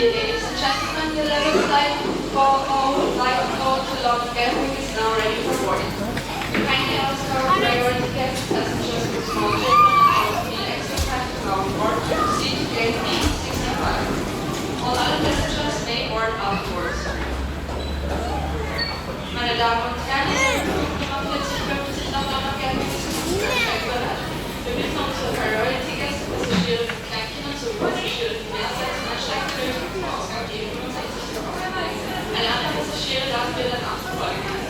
Dear ladies and gentlemen, the 11th flight to London-Gatwick is now ready for boarding. We kindly ask our priority guest passengers with small children and elderly exercise to come on board to seat gate B65. All other passengers may board afterwards. Meine Damen und Herren, Nummer 4050 nach London-Gatwick ist ex-AirBerlin. Wir bitten unsere priority guest Passagiere mit Kleinkindern sowie Passagiere mit Mehrsetzen an Steigflügen zum Ausgang E65 zu kommen. Alle anderen Passagiere darf wir danach folgen.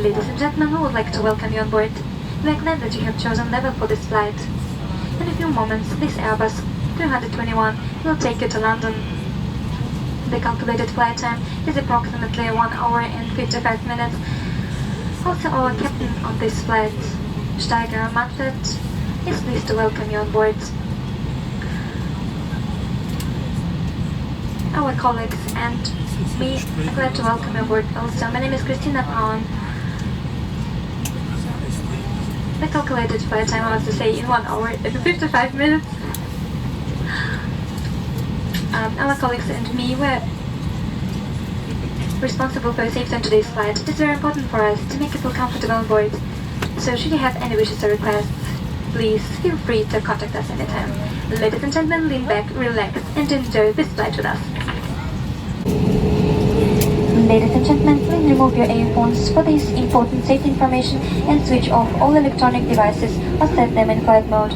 Ladies and gentlemen, we would like to welcome you on board. We are glad that you have chosen Level for this flight. In a few moments, this Airbus A321 will take you to London. The calculated flight time is approximately 1 hour and 55 minutes. Also, our captain on this flight, Steiger Manfred, is pleased to welcome you on board. Our colleagues and me are glad to welcome you on board also. My name is Christina Braun. The calculated flight time, I was to say, in 1 hour and 55 minutes. Our colleagues and me were responsible for safety on today's flight. It is very important for us to make you feel comfortable on board. So should you have any wishes or requests, please feel free to contact us anytime. Ladies and gentlemen, lean back, relax, and enjoy this flight with us. Ladies and gentlemen, please remove your earphones for this important safety information and switch off all electronic devices or set them in flight mode.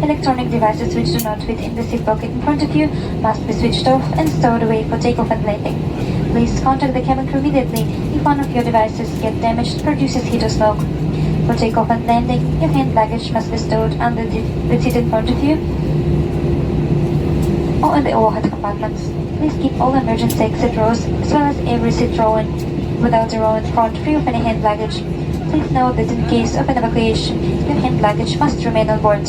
Electronic devices which do not fit in the seat pocket in front of you must be switched off and stowed away for takeoff and landing. Please contact the cabin crew immediately if one of your devices gets damaged, produces heat or smoke. For takeoff and landing, your hand luggage must be stowed under the seat in front of you or in the overhead compartments. Please keep all emergency exit rows as well as every seat row without a row in front free of any hand luggage. Please note that in case of an evacuation, your hand luggage must remain on board.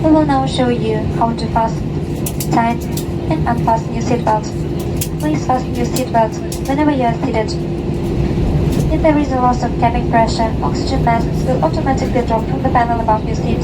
We will now show you how to fasten, tighten and unfasten your seatbelt. Please fasten your seatbelt whenever you are seated. If there is a loss of cabin pressure, oxygen masks will automatically drop from the panel above your seat.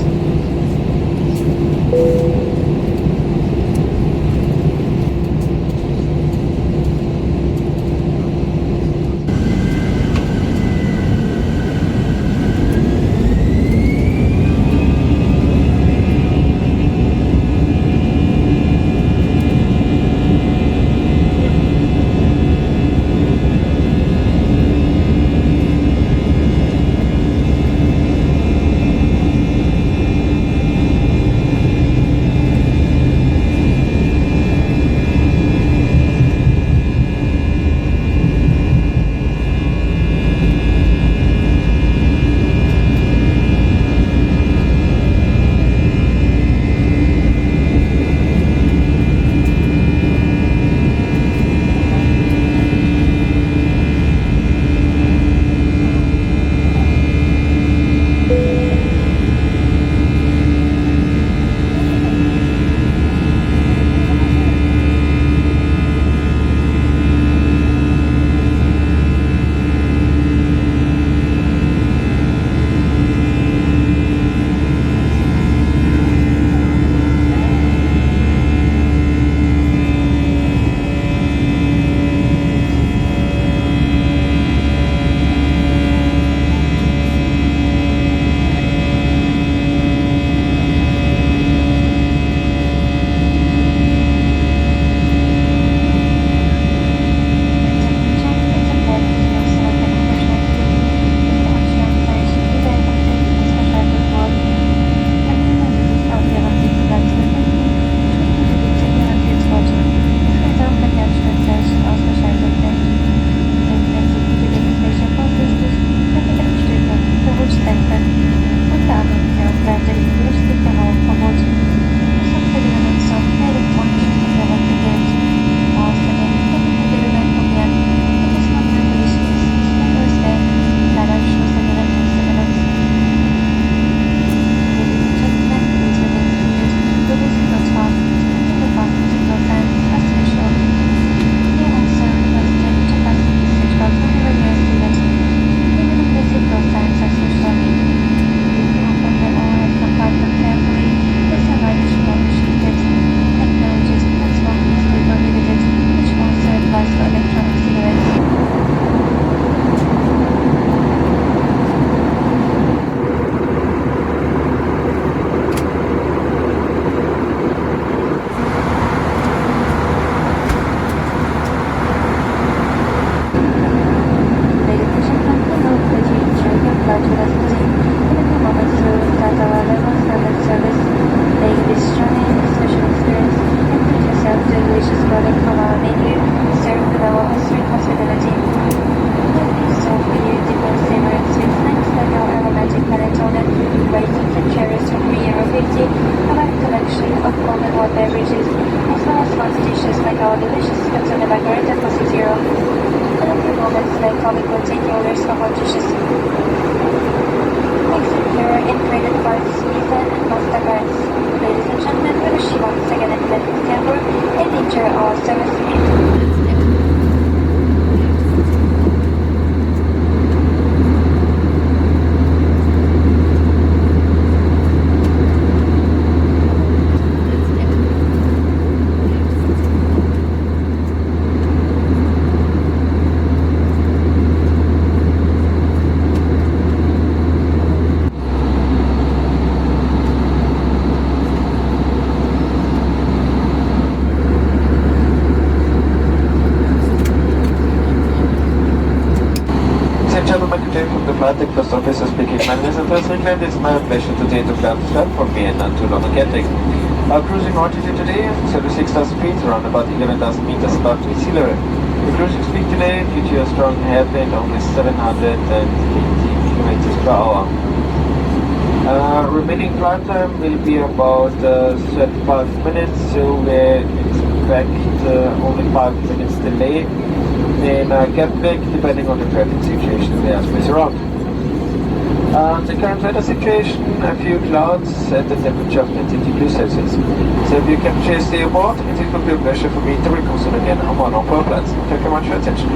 colleague will take the orders of our dishes. Accept your in credit cards, Visa and MasterCards. Ladies and gentlemen, we wish you once again a pleasant December and enjoy our service. Diplomatic Post Officer speaking. My name is England. It's my pleasure today to fly from Vienna to London-Gatwick. Our cruising altitude today is 36,000 feet, around about 11,000 meters above sea level. The cruising speed today, due to a strong headwind, only 780 kilometers per hour. Remaining flight time will be about 35 minutes, so we expect only 5 minutes delay in Gatwick, depending on the traffic situation and the airspace around. The current weather situation, a few clouds at the temperature of 20 degrees Celsius. So if you can please stay aboard, it will be a pleasure for me to welcome you again on one of our flights. Thank you very much for your attention.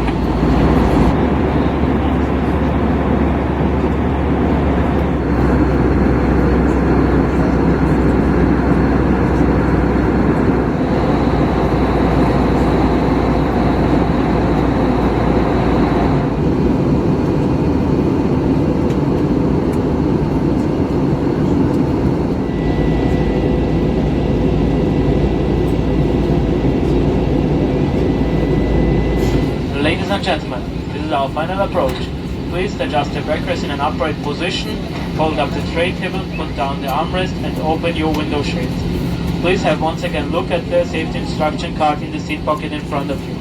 Ladies and gentlemen, this is our final approach. Please adjust the backrest in an upright position, fold up the tray table, put down the armrest and open your window shades. Please have once again look at the safety instruction card in the seat pocket in front of you.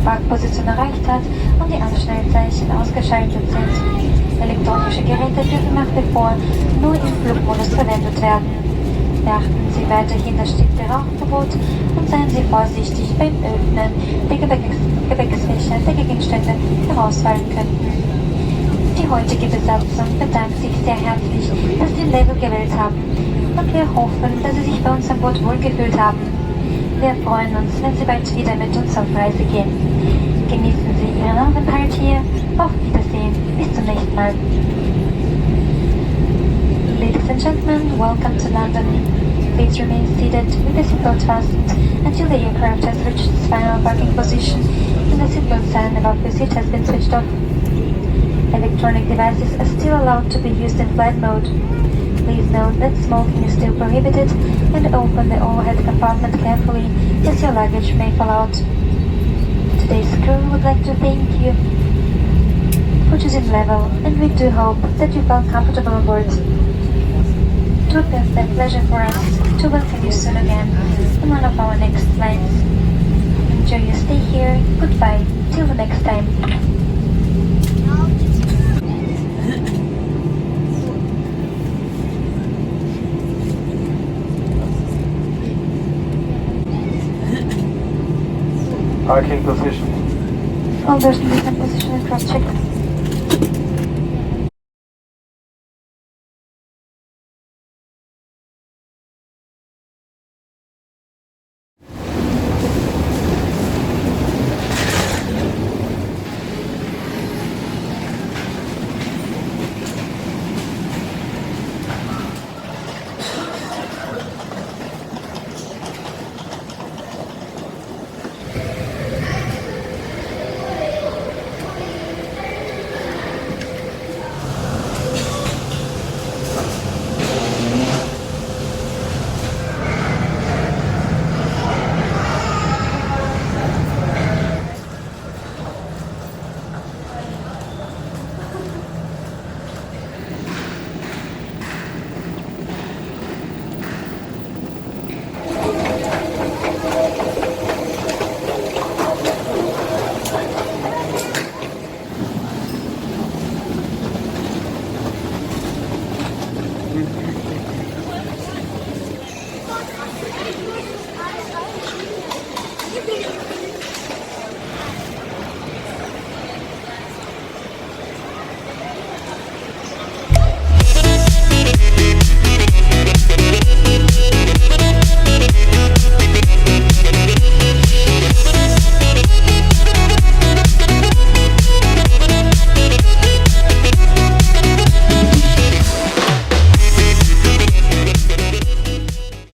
Parkposition erreicht hat und die Anschnellzeichen ausgeschaltet sind. Elektronische Geräte dürfen nach wie vor nur im Flugmodus verwendet werden. Beachten Sie weiterhin das strikte Rauchverbot und seien Sie vorsichtig beim Öffnen der Gepäckfächer, der Gegenstände herausfallen könnten. Die heutige Besatzung bedankt sich sehr herzlich, dass Sie Level gewählt haben und wir hoffen, dass Sie sich bei uns an Bord wohlgefühlt haben. Wir freuen uns, wenn Sie bald wieder mit uns auf Reise gehen. Genießen Sie Ihren Aufenthalt hier. Auf Wiedersehen. Bis zum nächsten Mal. Ladies and gentlemen, welcome to London. Please remain seated with the seatbelt fastened until the aircraft has reached its final parking position and the seatbelt sign above the seat has been switched off. Electronic devices are still allowed to be used in flight mode. Please note that smoking is still prohibited and open the overhead compartment carefully as your luggage may fall out. Today's crew would like to thank you for choosing Level, and we do hope that you felt comfortable on board. It would be a pleasure for us to welcome you soon again on one of our next flights. Enjoy your stay here. Goodbye. Till Until next time. Parking position. All doors in different position and cross-check.